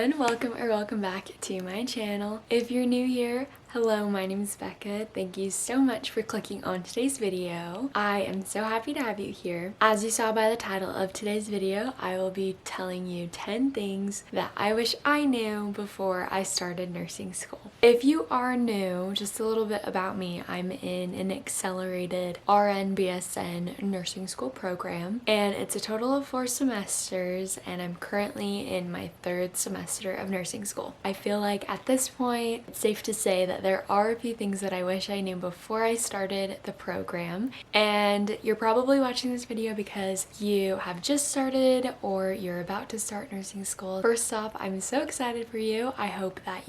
everyone, welcome back to my channel. If you're new here, hello, my name is Becca. Thank you so much for clicking on today's video. I am so happy to have you here. As you saw by the title of today's video, I will be telling you 10 things that I wish I knew before I started nursing school. If you are new, just a little bit about me, I'm in an accelerated RN BSN nursing school program, and it's a total of 4 semesters, and I'm currently in my 3rd semester of nursing school. I feel like at this point, it's safe to say that there are a few things that I wish I knew before I started the program, and you're probably watching this video because you have just started or you're about to start nursing school. First off, I'm so excited for you. I hope that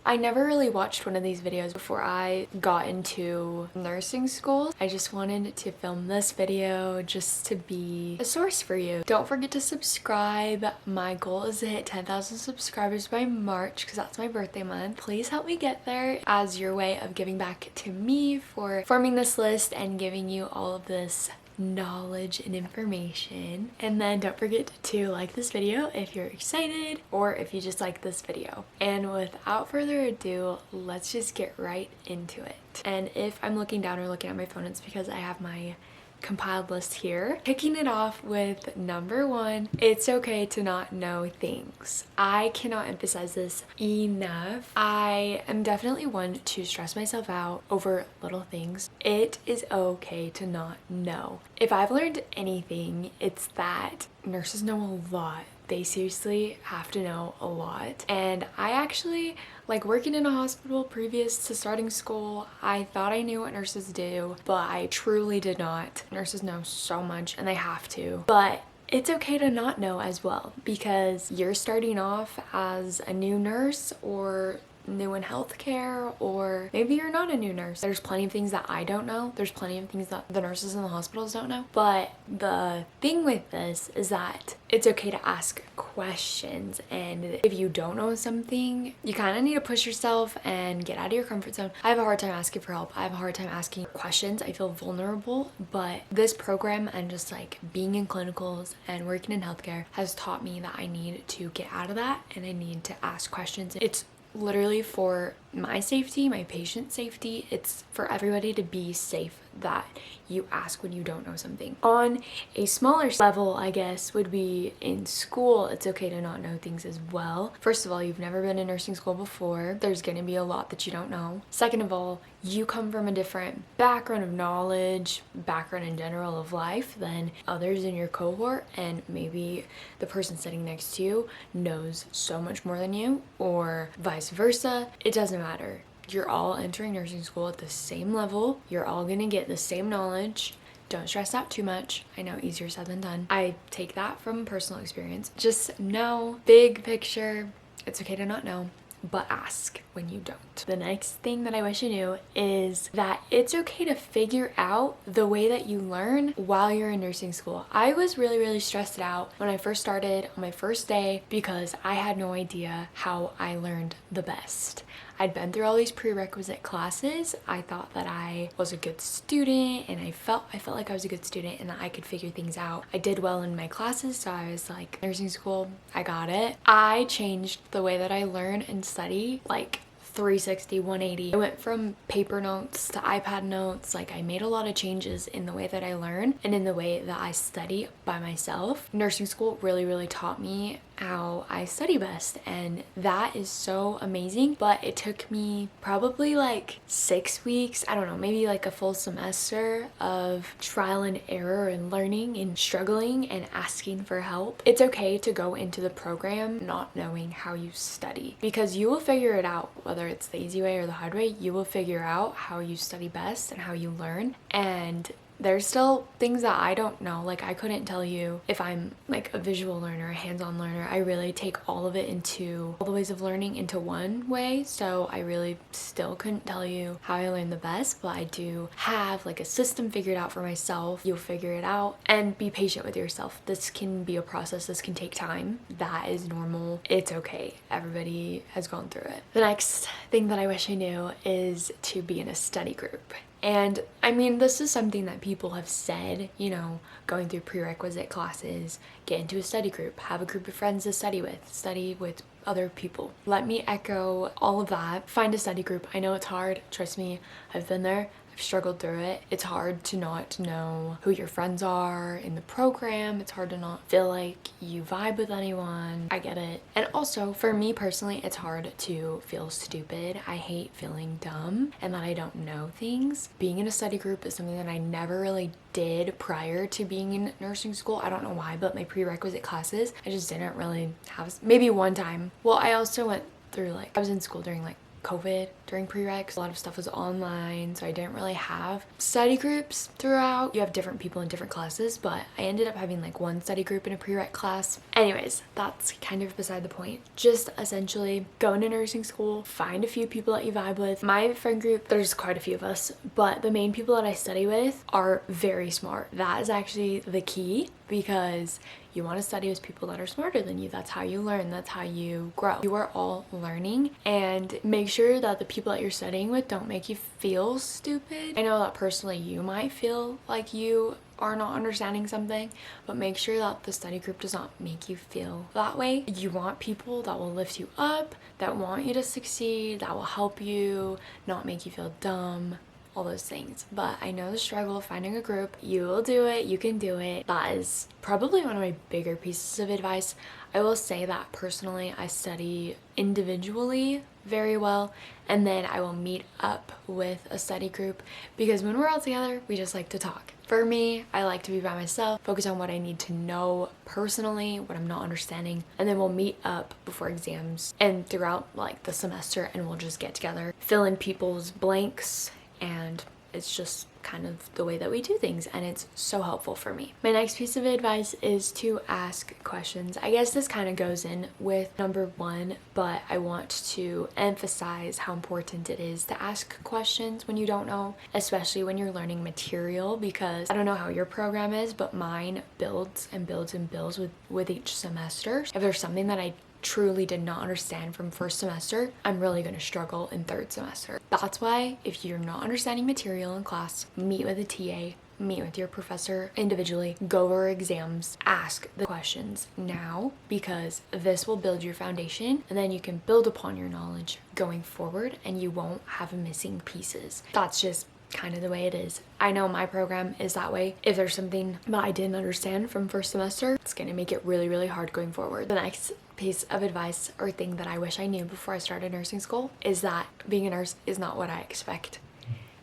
I never really watched one of these videos before I got into nursing school. I just wanted to film this video just to be a source for you. Don't forget to subscribe. My goal is to hit 10,000 subscribers by March because that's my birthday month. Please help me get there as your way of giving back to me for forming this list and giving you all of this knowledge and information. And then don't forget to like this video if you're excited or if you just like this video. And without further ado, let's just get right into it. And if I'm looking down or looking at my phone, it's because I have my compiled list here. Kicking it off with number 1, it's okay to not know things. I cannot emphasize this enough. I am definitely one to stress myself out over little things. It is okay to not know. If I've learned anything, it's that nurses know a lot. They seriously have to know a lot. And I actually, like, working in a hospital previous to starting school, I thought I knew what nurses do, but I truly did not. Nurses know so much and they have to. But it's okay to not know as well, because you're starting off as a new nurse or new in healthcare, or maybe you're not a new nurse. There's plenty of things that I don't know. There's plenty of things that the nurses in the hospitals don't know. But the thing with this is that it's okay to ask questions, and if you don't know something, you kind of need to push yourself and get out of your comfort zone. I have a hard time asking for help. I have a hard time asking questions. I feel vulnerable, but this program and just like being in clinicals and working in healthcare has taught me that I need to get out of that and I need to ask questions. It's literally for my safety, my patient's safety. It's for everybody to be safe that you ask when you don't know something. On a smaller level, I guess, would be in school. It's okay to not know things as well. First of all, you've never been in nursing school before. There's gonna be a lot that you don't know. Second of all, you come from a different background of knowledge, background in general of life than others in your cohort, and maybe the person sitting next to you knows so much more than you, or vice versa. It doesn't matter. You're all entering nursing school at the same level. You're all gonna get the same knowledge. Don't stress out too much. I know, easier said than done. I take that from personal experience. Just know, big picture, it's okay to not know, but ask when you don't. The next thing that I wish I knew is that it's okay to figure out the way that you learn while you're in nursing school. I was really stressed out when I first started on my first day because I had no idea how I learned the best. I'd been through all these prerequisite classes. I thought that I was a good student, and I felt like I was a good student and that I could figure things out. I did well in my classes, so I was like, nursing school, I got it. I changed the way that I learn and study, like 360, 180. I went from paper notes to iPad notes. Like, I made a lot of changes in the way that I learn and in the way that I study by myself. Nursing school really taught me how I study best, and that is so amazing. But it took me probably like 6 weeks, I don't know, maybe like a full semester of trial and error and learning and struggling and asking for help. It's okay to go into the program not knowing how you study, because you will figure it out. Whether it's the easy way or the hard way, you will figure out how you study best and how you learn. And there's still things that I don't know. Like, I couldn't tell you if I'm like a visual learner, a hands-on learner. I really take all of it into all the ways of learning into one way. So I really still couldn't tell you how I learned the best, but I do have like a system figured out for myself. You'll figure it out, and be patient with yourself. This can be a process. This can take time. That is normal. It's okay. Everybody has gone through it. The next thing that I wish I knew is to be in a study group. And I mean, this is something that people have said, you know, going through prerequisite classes, get into a study group, have a group of friends to study with other people. Let me echo all of that. Find a study group. I know it's hard. Trust me, I've been there. I've struggled through it. It's hard to not know who your friends are in the program. It's hard to not feel like you vibe with anyone. I get it. And also, for me personally, it's hard to feel stupid. I hate feeling dumb and that I don't know things. Being in a study group is something that I never really did prior to being in nursing school. I don't know why, but my prerequisite classes, I just didn't really have, maybe one time. Well, I also went through I was in school during COVID during prereqs. A lot of stuff was online, so I didn't really have study groups throughout. You have different people in different classes, but I ended up having one study group in a prereq class. Anyways, that's kind of beside the point. Just essentially go into nursing school, find a few people that you vibe with. My friend group, there's quite a few of us, but the main people that I study with are very smart. That is actually the key, because you want to study with people that are smarter than you. That's how you learn. That's how you grow. You are all learning, and make sure that the people that you're studying with don't make you feel stupid. I know that personally you might feel like you are not understanding something, but make sure that the study group does not make you feel that way. You want people that will lift you up, that want you to succeed, that will help you, not make you feel dumb, all those things. But I know the struggle of finding a group. You will do it. You can do it. That is probably one of my bigger pieces of advice. I will say that personally, I study individually very well, and then I will meet up with a study group, because when we're all together, we just like to talk. For me, I like to be by myself, focus on what I need to know personally, what I'm not understanding, and then we'll meet up before exams and throughout the semester, and we'll just get together, fill in people's blanks, and it's just kind of the way that we do things, and it's so helpful for me. My next piece of advice is to ask questions. I guess this kind of goes in with number one, but I want to emphasize how important it is to ask questions when you don't know, especially when you're learning material, because I don't know how your program is, but mine builds and builds and builds with each semester. If there's something that I truly did not understand from first semester, I'm really going to struggle in third semester. That's why if you're not understanding material in class, meet with a TA, meet with your professor individually, go over exams, ask the questions now, because this will build your foundation, and then you can build upon your knowledge going forward, and you won't have missing pieces. That's just kind of the way it is. I know my program is that way. If there's something that I didn't understand from first semester, it's going to make it really, really hard going forward. The next piece of advice or thing that I wish I knew before I started nursing school is that being a nurse is not what I expect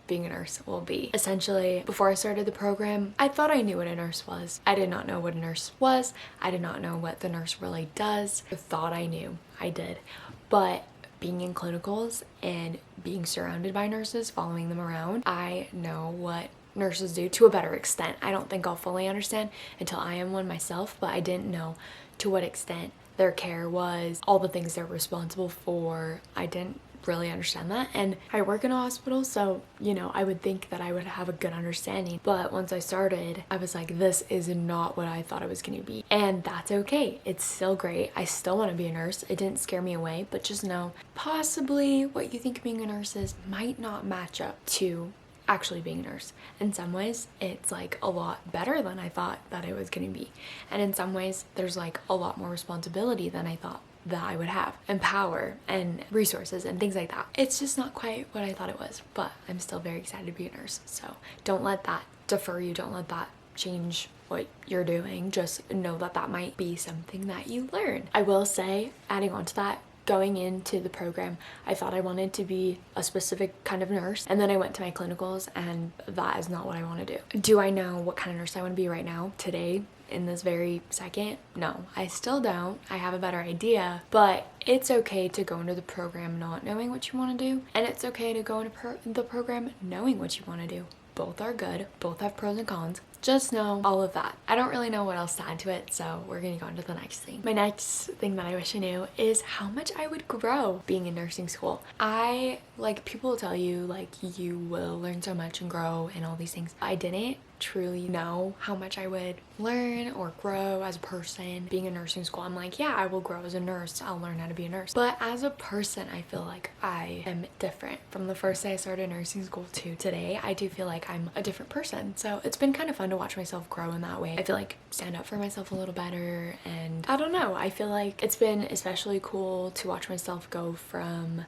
being a nurse will be. Essentially, before I started the program, I thought I knew what a nurse was. I did not know what a nurse was. I did not know what the nurse really does. I thought I knew. I did. But being in clinicals and being surrounded by nurses, following them around, I know what nurses do to a better extent. I don't think I'll fully understand until I am one myself, but I didn't know to what extent their care was, all the things they're responsible for. I didn't really understand that, and I work in a hospital, so I would think that I would have a good understanding, but once I started, I was like, this is not what I thought it was going to be, and that's okay. It's still great. I still want to be a nurse. It didn't scare me away, but just know possibly what you think being a nurse is might not match up to actually being a nurse. In some ways, it's a lot better than I thought that it was going to be, and in some ways there's a lot more responsibility than I thought that I would have, and power and resources and things like that. It's just not quite what I thought it was, but I'm still very excited to be a nurse. So don't let that defer you. Don't let that change what you're doing. Just know that that might be something that you learn. I will say, adding on to that, going into the program, I thought I wanted to be a specific kind of nurse, and then I went to my clinicals, and that is not what I want to do. Do I know what kind of nurse I want to be right now, today, in this very second? No, I still don't. I have a better idea, but it's okay to go into the program not knowing what you want to do, and it's okay to go into the program knowing what you want to do. Both are good. Both have pros and cons. Just know all of that. I don't really know what else to add to it, so we're gonna go on to the next thing. My next thing that I wish I knew is how much I would grow being in nursing school. People will tell you you will learn so much and grow and all these things. I didn't truly know how much I would learn or grow as a person. Being in nursing school, I'm like, yeah, I will grow as a nurse. I'll learn how to be a nurse. But as a person, I feel like I am different. From the first day I started nursing school to today, I do feel like I'm a different person. So it's been kind of fun to watch myself grow in that way. I feel like stand up for myself a little better, and I don't know, I feel like it's been especially cool to watch myself go from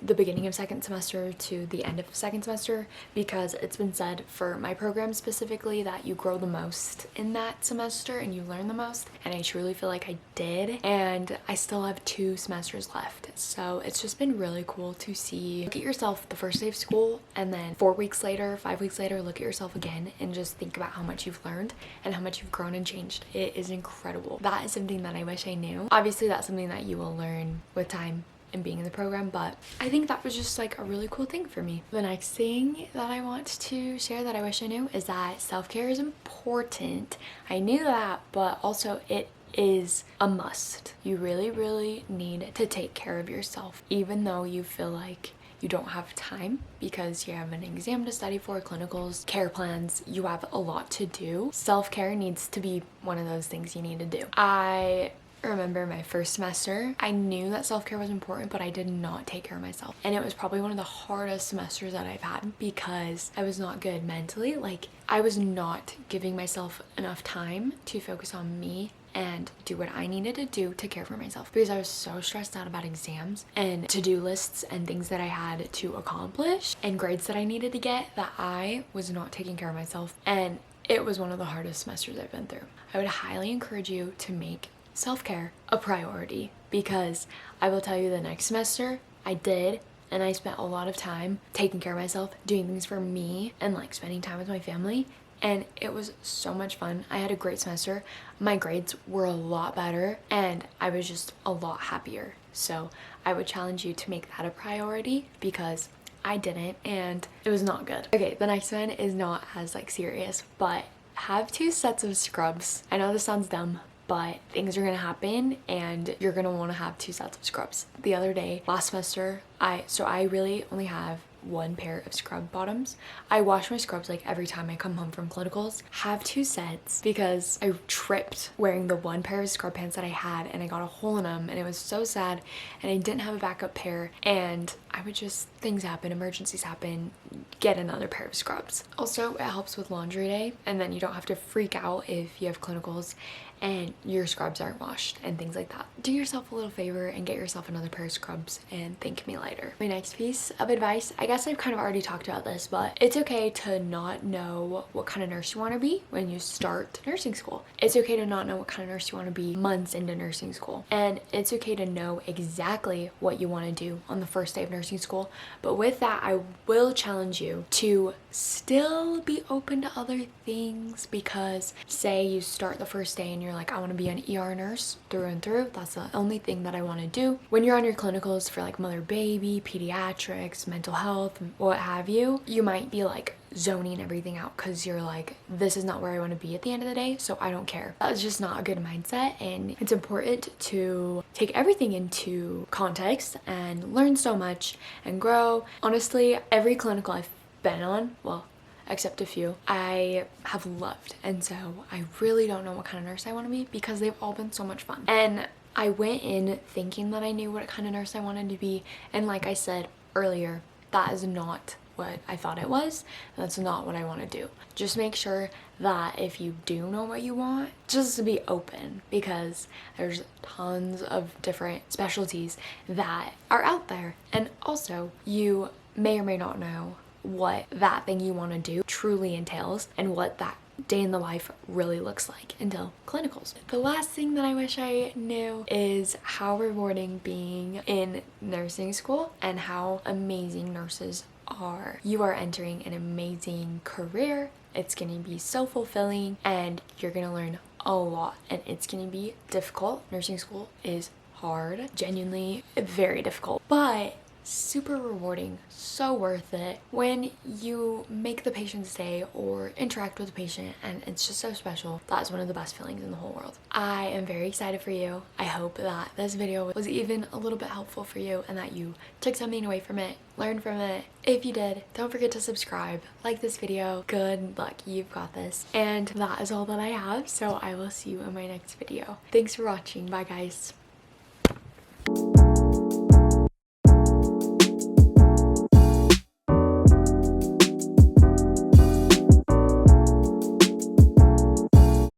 the beginning of second semester to the end of second semester, because it's been said for my program specifically that you grow the most in that semester and you learn the most, and I truly feel like I did, and I still have 2 semesters left. So it's just been really cool to see, look at yourself the first day of school, and then 4 weeks later, 5 weeks later, look at yourself again and just think about how much you've learned and how much you've grown and changed. It is incredible. That is something that I wish I knew. Obviously that's something that you will learn with time and being in the program, but I think that was just like a really cool thing for me. The next thing that I want to share that I wish I knew is that self-care is important. I knew that, but also it is a must. You really need to take care of yourself, even though you feel like you don't have time because you have an exam to study for, clinicals, care plans, you have a lot to do. Self-care needs to be one of those things you need to do. I remember my first semester, I knew that self-care was important, but I did not take care of myself. And it was probably one of the hardest semesters that I've had because I was not good mentally. Like, I was not giving myself enough time to focus on me and do what I needed to do to care for myself, because I was so stressed out about exams and to-do lists and things that I had to accomplish and grades that I needed to get, that I was not taking care of myself. And it was one of the hardest semesters I've been through. I would highly encourage you to make self-care a priority, because I will tell you, the next semester I did, and I spent a lot of time taking care of myself, doing things for me, and like spending time with my family, and it was so much fun. I had a great semester. My grades were a lot better and I was just a lot happier. So I would challenge you to make that a priority, because I didn't and it was not good. Okay, the next one is not as like serious, but have 2 sets of scrubs. I know this sounds dumb, but things are gonna happen and you're gonna wanna have 2 sets of scrubs. The other day, last semester, I really only have 1 pair of scrub bottoms. I wash my scrubs like every time I come home from clinicals. Have 2 sets because I tripped wearing the 1 pair of scrub pants that I had and I got a hole in them and it was so sad, and I didn't have a backup pair, and I would just, things happen, emergencies happen, get another pair of scrubs. Also, it helps with laundry day, and then you don't have to freak out if you have clinicals and your scrubs aren't washed and things like that. Do yourself a little favor and get yourself another pair of scrubs and thank me later. My next piece of advice, I guess I've kind of already talked about this, but it's okay to not know what kind of nurse you want to be when you start nursing school. It's okay to not know what kind of nurse you want to be months into nursing school. And it's okay to know exactly what you want to do on the first day of nursing school. But with that, I will challenge you to still be open to other things, because say you start the first day and you're like, I want to be an ER nurse through and through. That's the only thing that I want to do. When you're on your clinicals for like mother baby, pediatrics, mental health, what have you, you might be like zoning everything out because you're like, this is not where I want to be at the end of the day, so I don't care. That's just not a good mindset, and it's important to take everything into context and learn so much and grow. Honestly, every clinical I've been on, well, except a few, I have loved, and so I really don't know what kind of nurse I want to be because they've all been so much fun. And I went in thinking that I knew what kind of nurse I wanted to be, and like I said earlier, that is not what I thought it was. That's not what I want to do. Just make sure that if you do know what you want, just to be open, because there's tons of different specialties that are out there, and also you may or may not know what that thing you want to do truly entails and what that day in the life really looks like until clinicals. The last thing that I wish I knew is how rewarding being in nursing school and how amazing nurses are. You are entering an amazing career. It's gonna be so fulfilling and you're gonna learn a lot, and it's gonna be difficult. Nursing school is hard, genuinely very difficult, but super rewarding, so worth it. When you make the patient's day or interact with the patient and it's just so special, that's one of the best feelings in the whole world. I am very excited for you. I hope that this video was even a little bit helpful for you and that you took something away from it, learned from it. If you did, don't forget to subscribe, like this video. Good luck, you've got this. And that is all that I have, so I will see you in my next video. Thanks for watching. Bye guys.